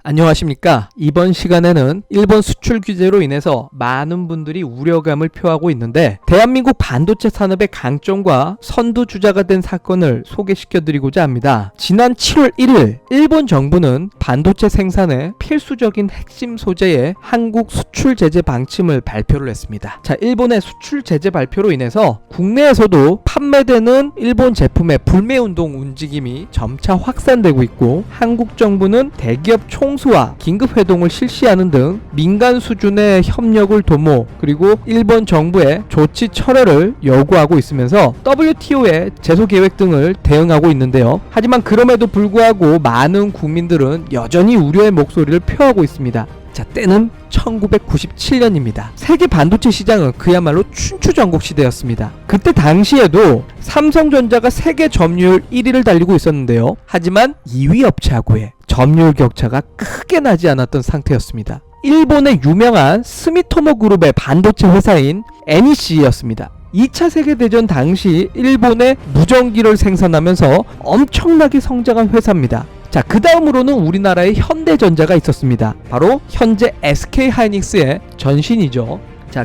안녕하십니까. 이번 시간에는 일본 수출 규제로 인해서 많은 분들이 우려감을 표하고 있는데 대한민국 반도체 산업의 강점과 선두주자가 된 사건을 소개시켜드리고자 합니다. 지난 7월 1일 일본 정부는 반도체 생산에 필수적인 핵심 소재의 한국 수출 제재 방침을 발표를 했습니다. 일본의 수출 제재 발표로 인해서 국내에서도 판매되는 일본 제품의 불매운동 움직임이 점차 확산되고 있고, 한국 정부는 대기업 총수와 긴급회동을 실시하는 등 민간 수준의 협력을 도모, 그리고 일본 정부의 조치 철회를 요구하고 있으면서 WTO의 제소 계획 등을 대응하고 있는데요. 하지만 그럼에도 불구하고 많은 국민들은 여전히 우려의 목소리를 표하고 있습니다. 때는 1997년입니다. 세계 반도체 시장은 그야말로 춘추전국 시대였습니다. 그때 당시에도 삼성전자가 세계 점유율 1위를 달리고 있었는데요. 하지만 2위 업체하고의 점유율 격차가 크게 나지 않았던 상태였습니다. 일본의 유명한 스미토모 그룹의 반도체 회사인 NEC였습니다. 2차 세계대전 당시 일본의 무전기를 생산하면서 엄청나게 성장한 회사입니다. 그 다음으로는 우리나라의 현대전자가 있었습니다. 바로 현재 SK하이닉스의 전신이죠.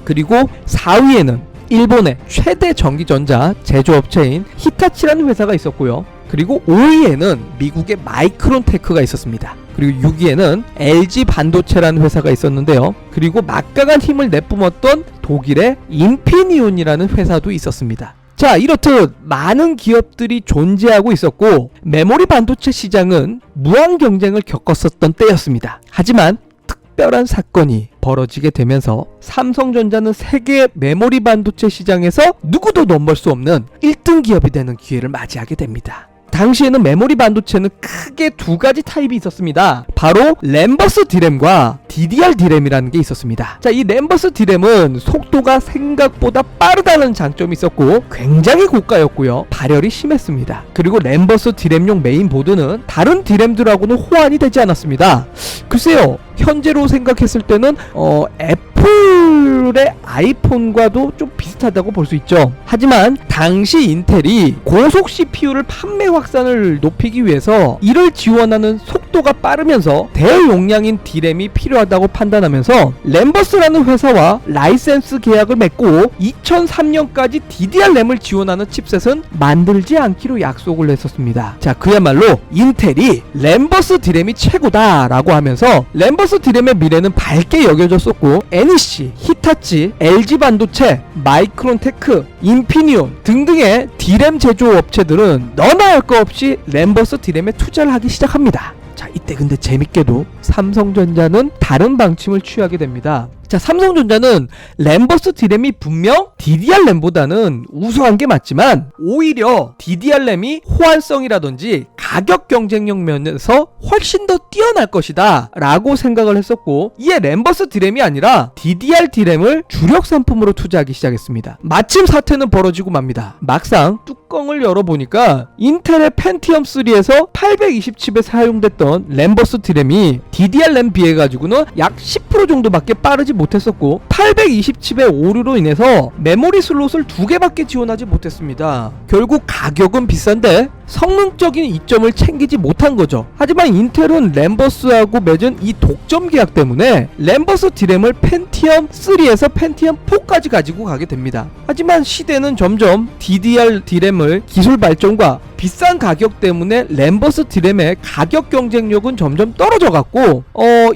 그리고 4위에는 일본의 최대 전기전자 제조업체인 히타치라는 회사가 있었고요. 그리고 5위에는 미국의 마이크론테크가 있었습니다. 그리고 6위에는 LG 반도체라는 회사가 있었는데요. 그리고 막강한 힘을 내뿜었던 독일의 인피니온이라는 회사도 있었습니다. 이렇듯 많은 기업들이 존재하고 있었고, 메모리 반도체 시장은 무한 경쟁을 겪었었던 때였습니다. 하지만 특별한 사건이 벌어지게 되면서 삼성전자는 세계 메모리 반도체 시장에서 누구도 넘볼 수 없는 1등 기업이 되는 기회를 맞이하게 됩니다. 당시에는 메모리 반도체는 크게 두 가지 타입이 있었습니다. 바로 램버스 디램과 DDR 디램이라는 게 있었습니다. 이 램버스 디램은 속도가 생각보다 빠르다는 장점이 있었고 굉장히 고가였고요. 발열이 심했습니다. 그리고 램버스 디램용 메인보드는 다른 디램들하고는 호환이 되지 않았습니다. 글쎄요, 현재로 생각했을 때는 애플의 아이폰과도 좀 비슷하다고 볼 수 있죠. 하지만 당시 인텔이 고속 CPU를 판매 확산을 높이기 위해서 이를 지원하는 속도가 빠르면서 대용량인 디램이 필요하다고 판단하면서 램버스라는 회사와 라이센스 계약을 맺고 2003년까지 DDR 램을 지원하는 칩셋은 만들지 않기로 약속을 했었습니다. 그야말로 인텔이 램버스 디램이 최고다라고 하면서 램버스 디램의 미래는 밝게 여겨졌었고, NEC, 히타치, LG 반도체, 마이크론테크, 인피니온 등등의 디램 제조 업체들은 너나 할 거 없이 램버스 디램에 투자를 하기 시작합니다. 이때 근데 재밌게도 삼성전자는 다른 방침을 취하게 됩니다. 삼성전자는 램버스 디램이 분명 DDR 램보다는 우수한 게 맞지만 오히려 DDR 램이 호환성이라든지 가격 경쟁력 면에서 훨씬 더 뛰어날 것이다 라고 생각을 했었고, 이에 램버스 디램이 아니라 DDR 디램을 주력 상품으로 투자하기 시작했습니다. 마침 사태는 벌어지고 맙니다. 막상 뚜껑을 열어보니까 인텔의 펜티엄 3에서 820칩에 사용됐던 램버스 디램이 DDR 램 비해 가지고는 약 10% 정도밖에 빠르지 못했었고, 820칩의 오류로 인해서 메모리 슬롯을 2개밖에 지원하지 못했습니다. 결국 가격은 비싼데 성능적인 이점을 챙기지 못한 거죠. 하지만 인텔은 램버스하고 맺은 이 독점 계약 때문에 램버스 디램을 펜티엄 3에서 펜티엄 4까지 가지고 가게 됩니다. 하지만 시대는 점점 DDR 디램을 기술 발전과 비싼 가격 때문에 램버스 디램의 가격 경쟁력은 점점 떨어져갔고,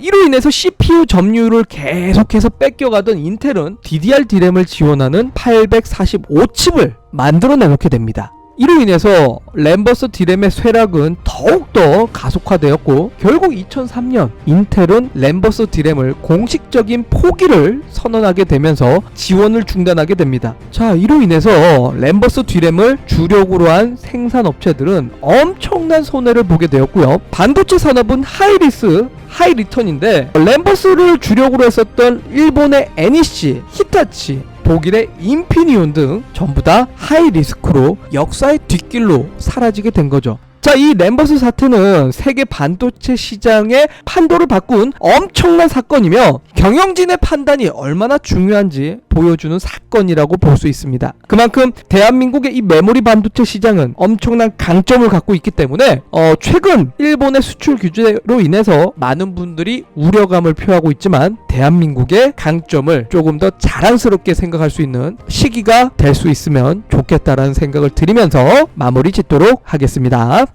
이로 인해서 CPU 점유율을 계속해서 뺏겨가던 인텔은 DDR 디램을 지원하는 845칩을 만들어내놓게 됩니다. 이로 인해서 램버스 디램의 쇠락은 더욱더 가속화되었고, 결국 2003년 인텔은 램버스 디램을 공식적인 포기를 선언하게 되면서 지원을 중단하게 됩니다. 이로 인해서 램버스 디램을 주력으로 한 생산업체들은 엄청난 손해를 보게 되었고요. 반도체 산업은 하이리스 하이리턴인데, 램버스를 주력으로 했었던 일본의 NEC, 히타치, 독일의 인피니온 등 전부 다 하이리스크로 역사의 뒷길로 사라지게 된 거죠. 이 램버스 사태는 세계 반도체 시장의 판도를 바꾼 엄청난 사건이며 경영진의 판단이 얼마나 중요한지 보여주는 사건이라고 볼 수 있습니다. 그만큼 대한민국의 이 메모리 반도체 시장은 엄청난 강점을 갖고 있기 때문에 최근 일본의 수출 규제로 인해서 많은 분들이 우려감을 표하고 있지만 대한민국의 강점을 조금 더 자랑스럽게 생각할 수 있는 시기가 될 수 있으면 좋겠다라는 생각을 드리면서 마무리 짓도록 하겠습니다.